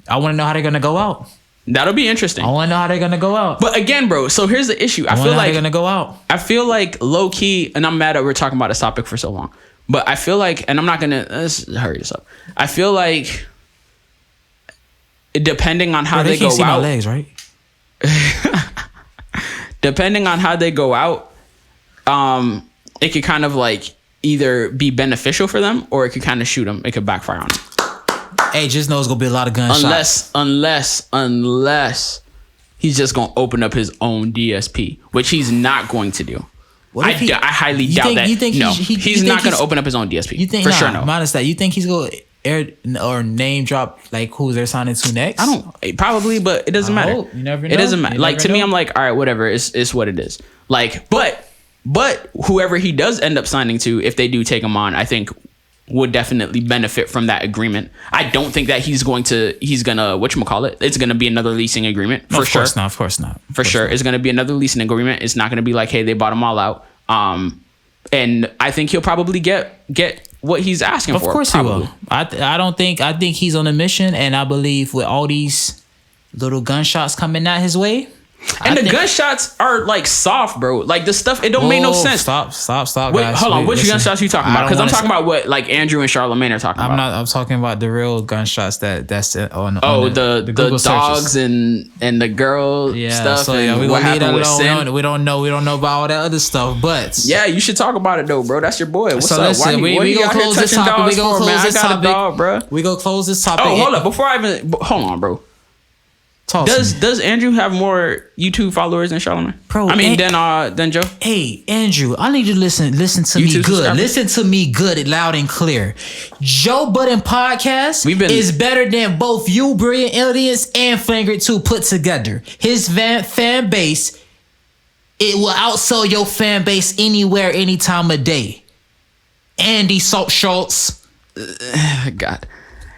I want to know how they're going to go out. That'll be interesting. I want to know how they're going to go out. But again, bro, so here's the issue. I feel like they're going to go out. I feel like low key, and I'm mad that we're talking about this topic for so long. But I feel like, and I'm not going to, let's hurry this up. I feel like depending on how they go see out. My legs, right? Depending on how they go out, it could kind of like either be beneficial for them or it could kind of shoot them. It could backfire on them. Hey, just know it's gonna be a lot of gunshots. Unless he's just gonna open up his own DSP, which he's not going to do. I highly doubt that. He's not gonna open up his own DSP. You think for sure? No. Minus that, you think he's gonna air or name drop like who they're signing to next? I don't probably, but it doesn't matter. You never know. It doesn't matter. Like to me, I'm like, all right, whatever. It's what it is. Like, but whoever he does end up signing to, if they do take him on, I think would definitely benefit from that agreement. I don't think that he's gonna whatchamacallit, it's gonna be another leasing agreement for sure. Of course not. For sure. It's gonna be another leasing agreement. It's not gonna be like, hey, they bought them all out. And I think he'll probably get what he's asking for. Of course he will. I think he's on a mission, and I believe with all these little gunshots coming out his way. And the gunshots are like soft, bro. Like the stuff, it don't make no sense. Stop, Wait, guys. hold on. Which gunshots you talking about? Because I'm talking about what like Andrew and Charlamagne are talking about. I'm talking about the real gunshots that's on the dogs and the girl stuff. So yeah, we gonna leave that alone. We don't know about all that other stuff, but yeah, you should talk about it though, bro. That's your boy. What's up? Listen, we gonna close this topic. We gonna close this topic, bro. We gonna close this topic. Oh, hold up. Before I even hold on, bro. Does Andrew have more YouTube followers than Charlamagne? Bro, than Joe? Hey, Andrew, I need you to listen to me good. Listen to me good, loud and clear. Joe Budden podcast is better than both you, Brilliant Aliens, and Flagrant 2 put together. His fan base, it will outsell your fan base anywhere, any time of day. Andy Schultz. God.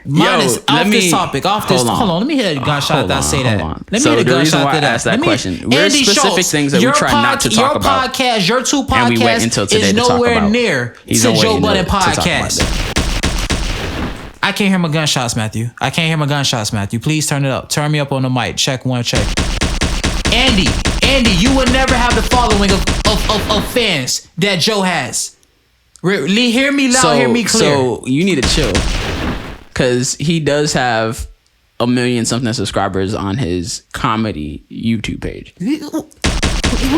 This topic. Hold on. Let me hit a gunshot that say that. Let me hit a gunshot to that. That question. There's specific things that we try not to talk about. Your two podcasts is nowhere near to Joe Budden podcast. I can't hear my gunshots, Matthew. Please turn it up. Turn me up on the mic. Check one, check. Andy, you would never have the following of fans that Joe has. Hear me loud, hear me clear. So you need to chill. Because he does have 1 million something subscribers on his comedy YouTube page. We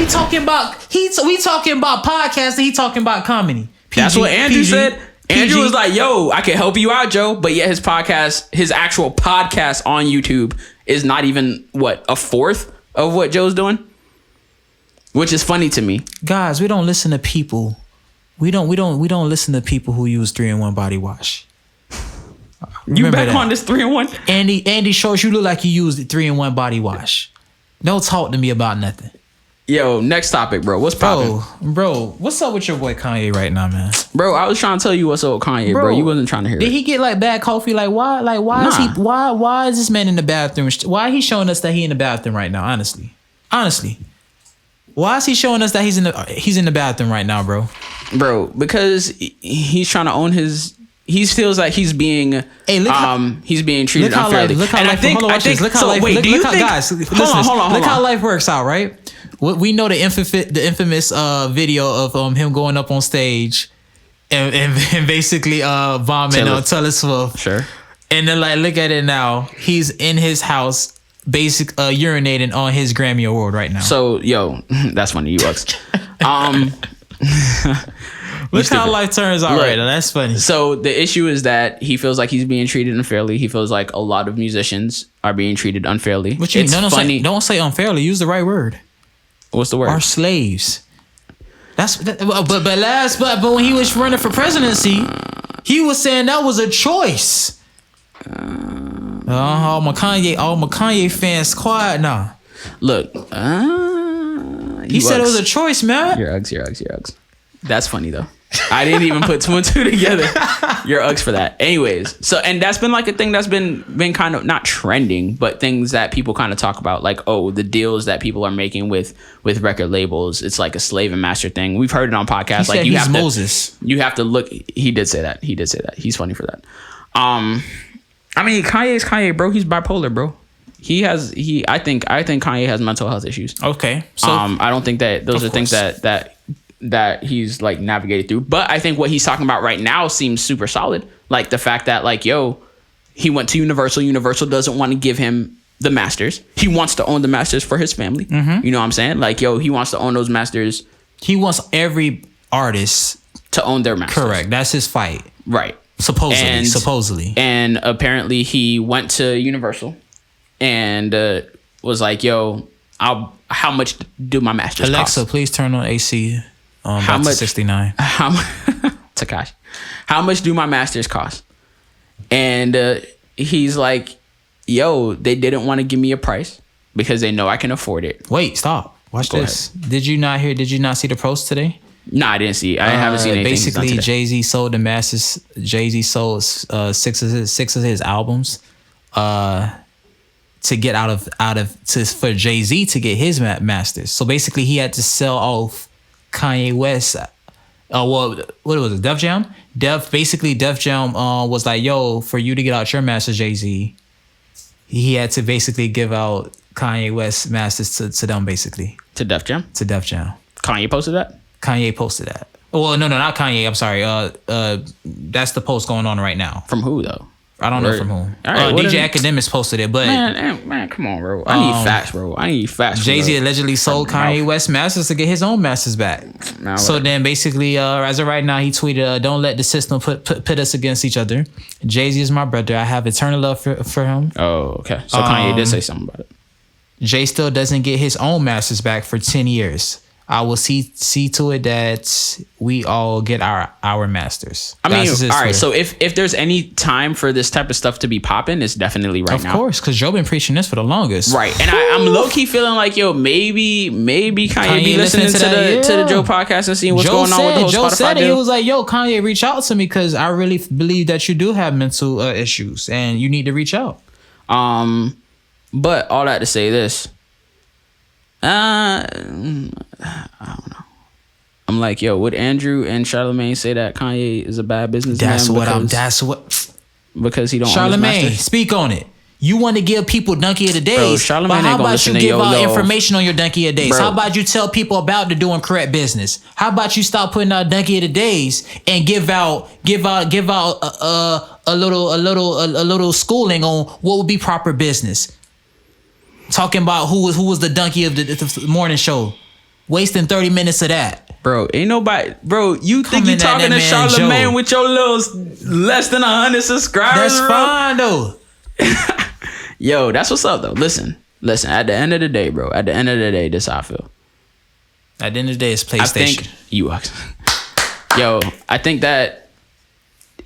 talking about podcasting. He talking about comedy. That's what Andrew said. Andrew was like, "Yo, I can help you out, Joe." But yet his actual podcast on YouTube is not even a fourth of what Joe's doing, which is funny to me. Guys, we don't listen to people We don't listen to people who use 3-in-1 body wash. You back on this 3-in-1? Andy Schultz, you look like you used the 3-in-1 body wash. Don't talk to me about nothing. Yo, next topic, bro. What's poppin'? Bro, what's up with your boy Kanye right now, man? Bro, I was trying to tell you what's up with Kanye, bro. You wasn't trying to hear it. Did he get like bad coffee? Like why? Like why is this man in the bathroom? Why he showing us that he in the bathroom right now? Honestly, why is he showing us that he's in the bathroom right now, bro? Bro, because he's trying to own his. He feels like he's being he's being treated unfairly. Look how life works out, right? We know the infamous video of him going up on stage and basically vomiting on Taylor Swift. Sure. And then like look at it now. He's in his house urinating on his Grammy award right now. So yo, that's funny, you Ux. Look how life turns out right now. That's funny. So the issue is that he feels like he's being treated unfairly. He feels like a lot of musicians are being treated unfairly. What you mean? Funny. Don't say unfairly. Use the right word. What's the word? Are slaves. But when he was running for presidency, he was saying that was a choice. All my Kanye fans quiet now. Look, he said it was a choice, man. You're Uggs. That's funny though. I didn't even put 2 and 2 together. You're Uggs for that. Anyways, so and that's been like a thing that's been kind of not trending, but things that people kind of talk about, like the deals that people are making with record labels. It's like a slave and master thing. We've heard it on podcasts. He said Moses. You have to look. He did say that. He's funny for that. I mean, Kanye's Kanye, bro. He's bipolar, bro. I think Kanye has mental health issues. Okay. So I don't think that those are things that he's like navigated through. But I think what he's talking about right now seems super solid. Like the fact that like, he went to Universal. Universal doesn't want to give him the masters. He wants to own the masters for his family. Mm-hmm. You know what I'm saying? Like, he wants to own those masters. He wants every artist to own their masters. Correct. That's his fight. Right. Supposedly. And apparently he went to Universal and was like, how much do my masters cost? Alexa, please turn on AC. How much? 69. Takashi. How much do my masters cost? And he's like, they didn't want to give me a price because they know I can afford it. Wait, stop. Watch this. Ahead. Did you not see the post today? No, I didn't see. I haven't seen anything. Basically, Jay-Z sold the masters. Jay-Z sold six of his albums to get for Jay-Z to get his masters. So basically, he had to sell off Kanye West. What was it? Def Jam? Def Jam was like, for you to get out your masters, Jay-Z, he had to basically give out Kanye West masters to them, basically. To Def Jam? To Def Jam. Kanye posted that? Kanye posted that. Well, no, not Kanye. I'm sorry. That's the post going on right now. From who though? I don't know from who. Right, DJ Academics posted it, but man, come on, bro. I need facts, bro. Jay-Z allegedly sold Kanye West masters to get his own masters back. So then, basically, as of right now, he tweeted, "Don't let the system pit us against each other. Jay-Z is my brother. I have eternal love for him." Oh, okay. So Kanye did say something about it. Jay still doesn't get his own masters back for 10 years. I will see to it that we all get our masters. I mean, all right. So if there's any time for this type of stuff to be popping, it's definitely right now. Of course, because Joe been preaching this for the longest. Right. And I'm low key feeling like, maybe Kanye be listening to the Joe podcast and seeing what's going on with the whole Joe Spotify said deal. He was like, Kanye, reach out to me because I really believe that you do have mental issues and you need to reach out. But all that to say this. I don't know. I'm like, would Andrew and Charlamagne say that Kanye is a bad businessman? Because he don't. Charlamagne, speak on it. You want to give people Donkey of the Days, bro, but how about you give out information on your Donkey of the Days? Bro. How about you tell people about the doing correct business? How about you stop putting out Donkey of the Days and give out a little schooling on what would be proper business? Talking about who was the donkey of the morning show, wasting 30 minutes of that. Bro, ain't nobody. Bro, you think you talking to Charlamagne with your little less than 100 subscribers? That's fine though. That's what's up though. Listen. At the end of the day, bro. At the end of the day, this is how I feel. At the end of the day, it's PlayStation. I think you. Yo, I think that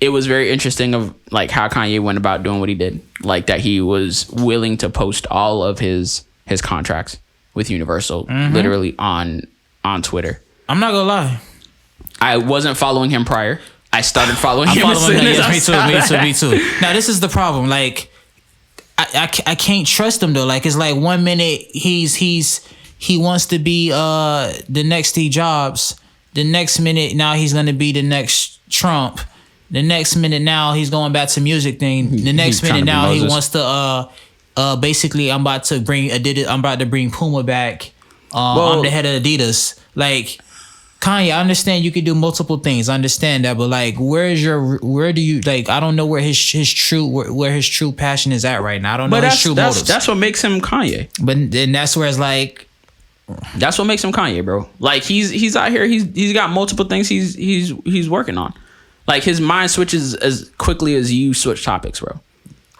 it was very interesting of like how Kanye went about doing what he did. Like that he was willing to post all of his contracts with Universal literally on Twitter. I'm not gonna lie. I wasn't following him prior. I started following him. Me too. Now this is the problem. Like, I can't trust him though. Like, it's like 1 minute he wants to be the next Steve Jobs. The next minute now he's gonna be the next Trump. The next minute now he's going back to music thing. The next minute now he wants to basically I'm about to bring Puma back. I'm the head of Adidas. Like, Kanye, I understand you can do multiple things. I understand that, but like, where do you like? I don't know where his true passion is at right now. I don't know his true motives. That's what makes him Kanye. But then that's where it's like, that's what makes him Kanye, bro. Like he's out here. He's got multiple things he's working on. Like his mind switches as quickly as you switch topics, bro.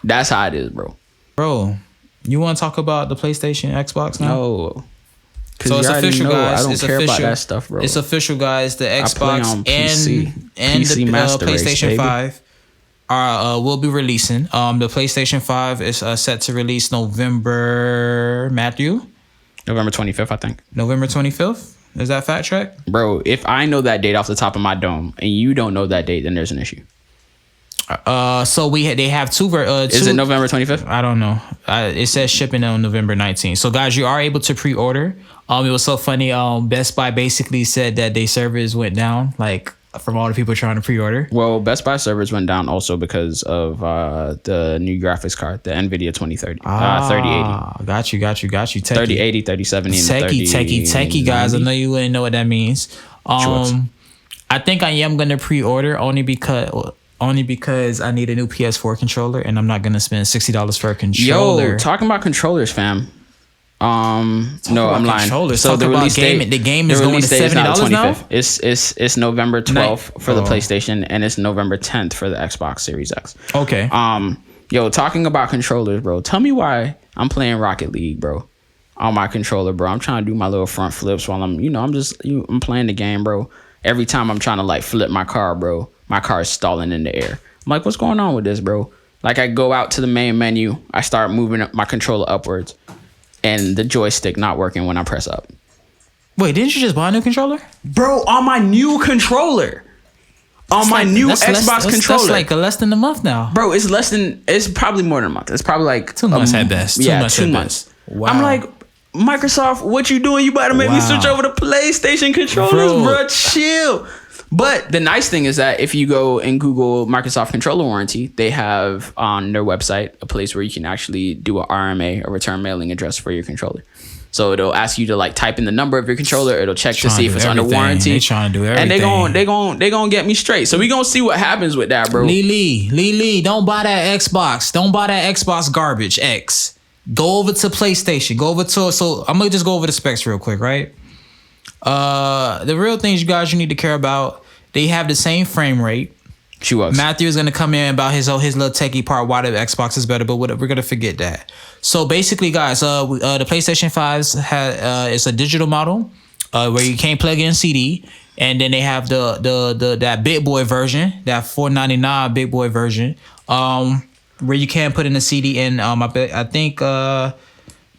That's how it is, bro. Bro, you want to talk about the PlayStation, Xbox now? No. So it's official, guys. I don't care about that stuff, bro. It's official, guys. The Xbox and PC the Master PlayStation Race, 5 will be releasing. The PlayStation 5 is set to release November 25th, I think. November 25th? Is that fact check? Bro, if I know that date off the top of my dome and you don't know that date, then there's an issue. So they have two. Is it November 25th? I don't know. It says shipping on November 19th. So guys, you are able to pre-order. It was so funny. Best Buy basically said that their servers went down, like from all the people trying to pre-order. Well, Best Buy servers went down also because of the new graphics card, the NVIDIA 2030, 3080. Got you. 3080, 3070, techie guys. I know you wouldn't know what that means. I think I am gonna pre-order only because I need a new PS4 controller and I'm not gonna spend $60 for a controller. Yo, talking about controllers, fam. No, I'm lying. So the release date, the game is going to $70 now. It's November 12th for the PlayStation and it's November 10th for the Xbox Series X. Okay. Yo, talking about controllers, bro. Tell me why I'm playing Rocket League, bro, on my controller, bro. I'm trying to do my little front flips while I'm playing the game, bro. Every time I'm trying to like flip my car, bro, my car is stalling in the air. I'm like, what's going on with this, bro? Like I go out to the main menu, I start moving my controller upwards, and the joystick not working when I press up. Wait, didn't you just buy a new controller? Bro, on my new controller. On my new Xbox controller. That's like less than a month now. Bro, it's probably more than a month. It's probably like 2 months at best. 2 months. Wow. I'm like, Microsoft, what you doing? You about to make me switch over to PlayStation controllers, bro. Chill. But the nice thing is that if you go and Google Microsoft controller warranty, they have on their website a place where you can actually do a RMA, a return mailing address for your controller. So it'll ask you to like type in the number of your controller. It'll check to see if it's under warranty. They trying to do everything. And they gonna get me straight. So we gonna see what happens with that, bro. Lee, don't buy that Xbox. Don't buy that Xbox garbage X. Go over to PlayStation. So I'm gonna just go over the specs real quick, right? The real things you need to care about, they have the same frame rate. Matthew is gonna come in about his little techie part why the Xbox is better, but we're gonna forget that. So basically, guys, the PlayStation 5 it's a digital model where you can't plug in CD, and then they have that big boy version, that $499 big boy version, where you can put in a CD. And I think the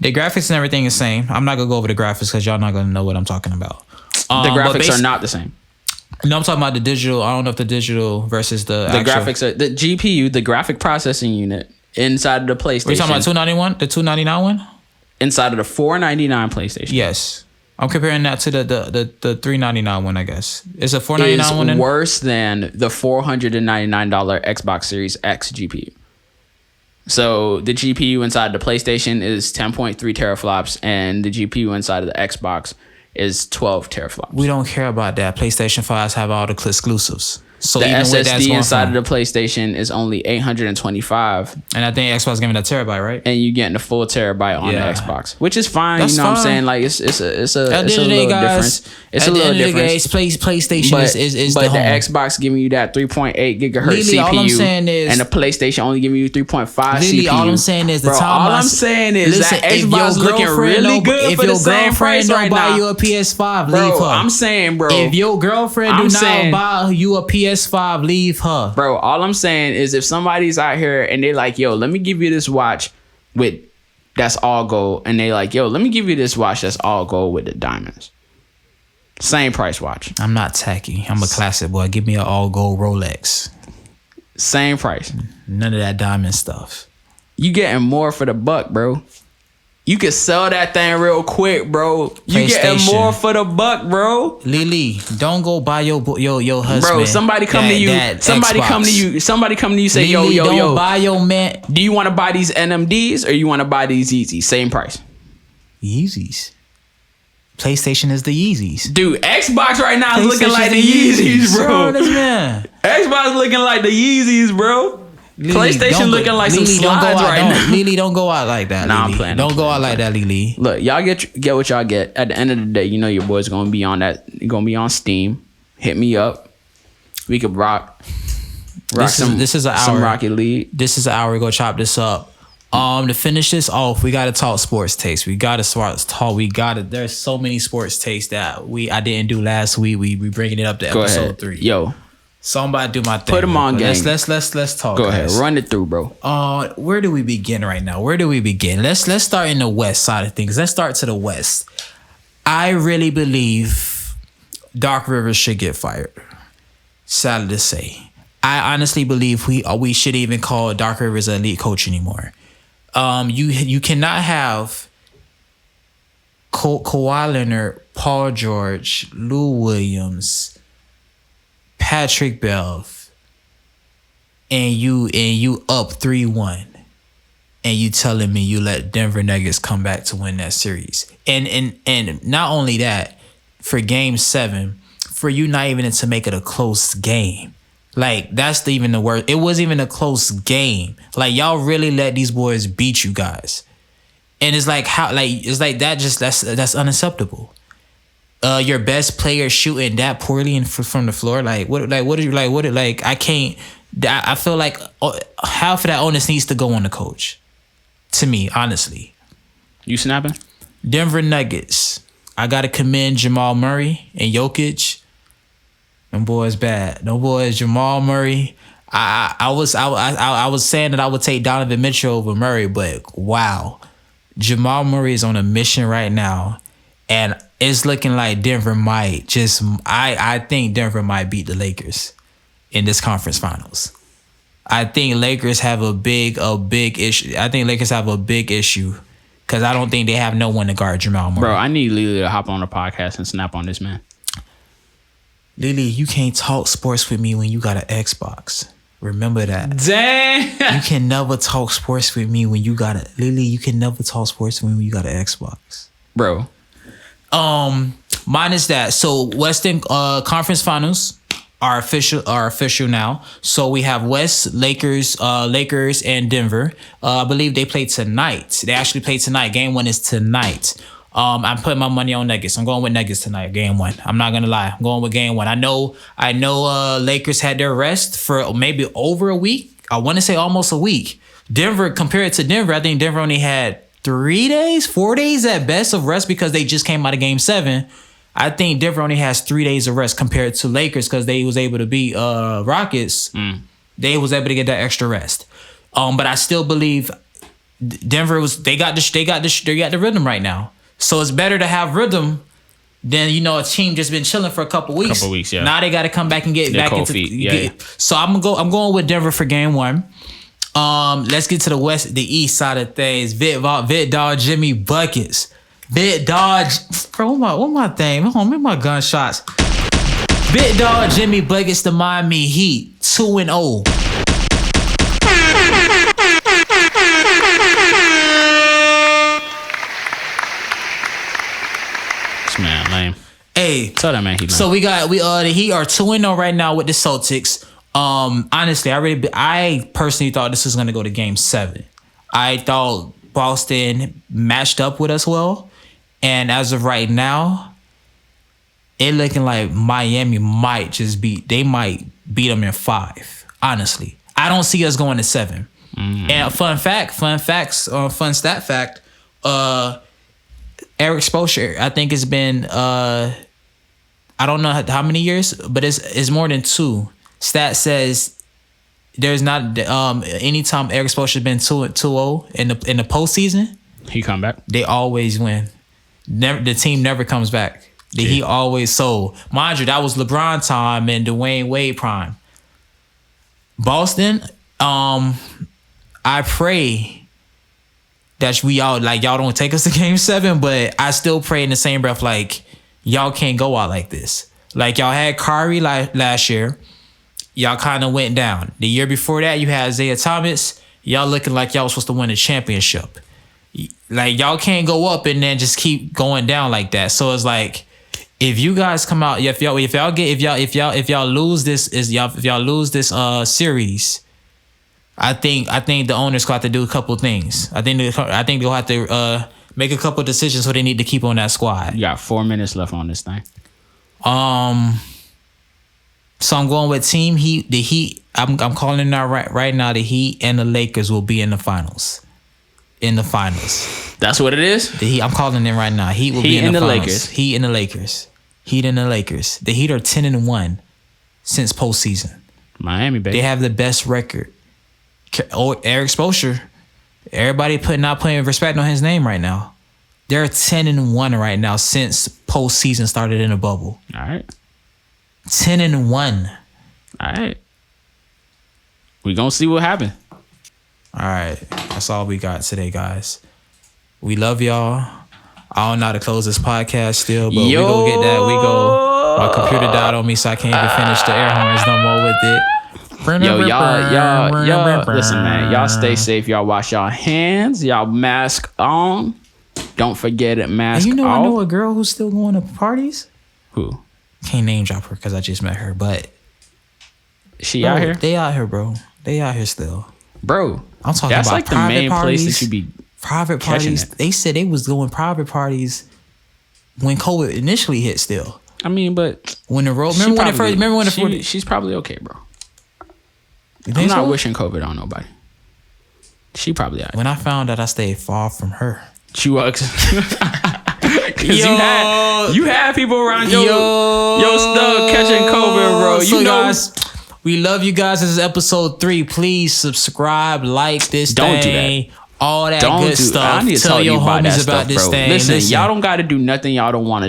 graphics and everything is same. I'm not gonna go over the graphics because y'all not gonna know what I'm talking about. The graphics are not the same. No, I'm talking about the digital. I don't know if the digital versus the graphics are the GPU, the graphic processing unit inside of the PlayStation. Are you talking about 291? The 299 one? Inside of the 499 PlayStation. Yes. I'm comparing that to the 399 one, I guess. Is a 499 one worse than the $499 Xbox Series X GPU. So the GPU inside the PlayStation is 10.3 teraflops and the GPU inside of the Xbox is 12 teraflops. We don't care about that. PlayStation 5s have all the exclusives. So the even with that's SSD going inside from, of the PlayStation is only 825, and I think Xbox giving a terabyte, right? and you getting the full terabyte on the Xbox, which is fine. That's you know what I'm fine. saying? Like it's a At the end of the day, little guys, difference. It's a little difference. PlayStation But, is but the the home. Xbox giving you that 3.8 gigahertz Lily, CPU, all I'm saying is, and the PlayStation only giving you 3.5 Lily, CPU. all I'm saying is the Bro, time. all I'm saying is listen, that if Xbox your looking girlfriend really good if for your the same girlfriend price don't right buy now. you a PS5, Bro, leave her. I'm saying, bro. If your girlfriend I'm do saying- not buy you a PS5, leave her. Bro, all I'm saying is if somebody's out here and they like, yo, let me give you this watch with that's all gold, and they like, yo, let me give you this watch that's all gold with the diamonds. Same price watch. I'm not tacky. I'm a classic boy. Give me an all gold Rolex. Same price. None of that diamond stuff. You getting more for the buck, bro. You can sell that thing real quick, bro. You getting PlayStation. more for the buck, bro. Lily, don't go buy your husband. Bro, somebody come to you. Somebody Xbox. come to you. Somebody come to you. Say, Lily, yo, don't buy your man do you want to buy these NMDs or you want to buy these Yeezys? Same price. Yeezys. PlayStation is the Yeezys. Dude, Xbox right now is looking like the Yeezys, bro. Xbox looking like the Yeezys, bro. Lily, PlayStation looking like some slides right now. Lily, don't go out like that. Nah, Lily. I'm playing. Don't go out like that, Lily. Look, y'all get what y'all get. At the end of the day, you know your boy's gonna be on that. Gonna be on Steam. Hit me up. We could rock This is an hour. some Rocket League. This is an hour. We go chop this up. To finish this off, we gotta talk sports takes. We gotta talk. There's so many sports takes that I didn't do last week. We bringing it up to Go episode ahead. 3. Yo, So I'm about to do my thing. Put 'em on, gang. Let's talk. go ahead. guys. Run it through, bro. Where do we begin right now? Where do we begin? Let's start in the west side of things. Let's start to the west. I really believe Doc Rivers should get fired. Sad to say. I honestly believe we should even call Doc Rivers an elite coach anymore. You cannot have Kawhi Leonard, Paul George, Lou Williams, Patrick Bell, and you up 3-1, and you telling me you let Denver Nuggets come back to win that series, and not only that, for Game 7, for you not even to make it a close game. Like, that's even the worst. It wasn't even a close game. Like, y'all really let these boys beat you guys. And it's like, how, like, it's like that's unacceptable. Your best player shooting that poorly from the floor. I can't, I feel like half of that onus needs to go on the coach. To me, honestly. You snapping? Denver Nuggets. I got to commend Jamal Murray and Jokic. Them boys bad. No boys, Jamal Murray. I was saying that I would take Donovan Mitchell over Murray, but wow, Jamal Murray is on a mission right now, and it's looking like Denver might just. I think Denver might beat the Lakers in this conference finals. I think Lakers have a big issue. I think Lakers have a big issue because I don't think they have no one to guard Jamal Murray. Bro, I need Lily to hop on the podcast and snap on this man. Lily, you can't talk sports with me when you got an Xbox. Remember that. Damn. You can never talk sports with me when you got a Lily. You can never talk sports with me when you got an Xbox, Bro. Minus that. So Western Conference Finals are official now. So we have West Lakers and Denver. I believe they play tonight. They actually play tonight. Game 1 is tonight. I'm putting my money on Nuggets. I'm going with Nuggets tonight, Game 1. I'm not gonna lie. I'm going with Game 1. I know Lakers had their rest for maybe over a week. I want to say almost a week. Denver, compared to Denver, I think Denver only had 4 days at best of rest because they just came out of Game 7. I think Denver only has 3 days of rest compared to Lakers because they was able to beat Rockets. They was able to get that extra rest. But I still believe Denver they got the rhythm right now. So it's better to have rhythm than a team just been chilling for a couple weeks. Yeah. Now they got to come back and get back into. Yeah. So I'm going with Denver for Game 1. Let's get to the east side of things. Vid Dog Jimmy Buckets. Vid Dodge. Bro, what my thing? Hold on, make my gunshots. Vid Dog Jimmy Buckets to Miami Heat 2-0. This man lame. Hey, Hey, Tell that man he. So the Heat are 2-0 right now with the Celtics. Honestly, I personally thought this was gonna go to Game 7. I thought Boston matched up with us well, and as of right now, it looking like Miami might beat them in 5. Honestly, I don't see us going to 7. And fun stat fact, Eric Spoelstra, I think it's been I don't know how many years, but it's more than 2. Stat says there's not anytime Eric Spoelstra's been 2-0 in the postseason, he come back. they always win. The team never comes back. He always mind you, that was LeBron time and Dwayne Wade prime. Boston, I pray that y'all don't take us to Game 7, but I still pray in the same breath like y'all can't go out like this. Like y'all had Kyrie last year, y'all kind of went down. The year before that, you had Isaiah Thomas. Y'all looking like y'all was supposed to win a championship. Like y'all can't go up and then just keep going down like that. So it's like, if you guys come out, if y'all lose this series, I think the owners got to do a couple things. I think they'll have to make a couple decisions so they need to keep on that squad. You got 4 minutes left on this thing. So I'm going with Team Heat. The Heat. I'm calling it out right now. The Heat and the Lakers will be in the finals. That's what it is. The Heat. I'm calling it right now. Heat will be in the finals. Heat and the Lakers. The Heat are 10-1 since postseason. Miami, baby. They have the best record. Eric Spoelstra. Everybody not putting respect on his name right now. They're 10-1 right now since postseason started in a bubble. All right. 10-1. All right. We gonna see what happens. All right. That's all we got today, guys. We love y'all. I don't know how to close this podcast still, but we go get that. My computer died on me, so I can't even finish the air horns no more with it. Y'all, listen, man. Y'all stay safe. Y'all wash y'all hands. Y'all mask on. Don't forget it, mask off. I know a girl who's still going to parties. Who? Can't name drop her because I just met her, but she out here? They out here, bro. They out here still. Bro, I'm talking that's about like the main place that you be private parties. They said they was doing private parties when COVID initially hit still. I mean, but when the road, she's probably okay, bro. I'm not wishing COVID on nobody. She probably out. When I found out, I stayed far from her. She was. You had people around your stuff catching COVID, bro. So guys, we love you guys. This is episode 3. Please subscribe, like this Don't thing. Do that. All that good stuff. I need to tell your homies about this thing. Listen, y'all don't got to do nothing y'all don't want to do.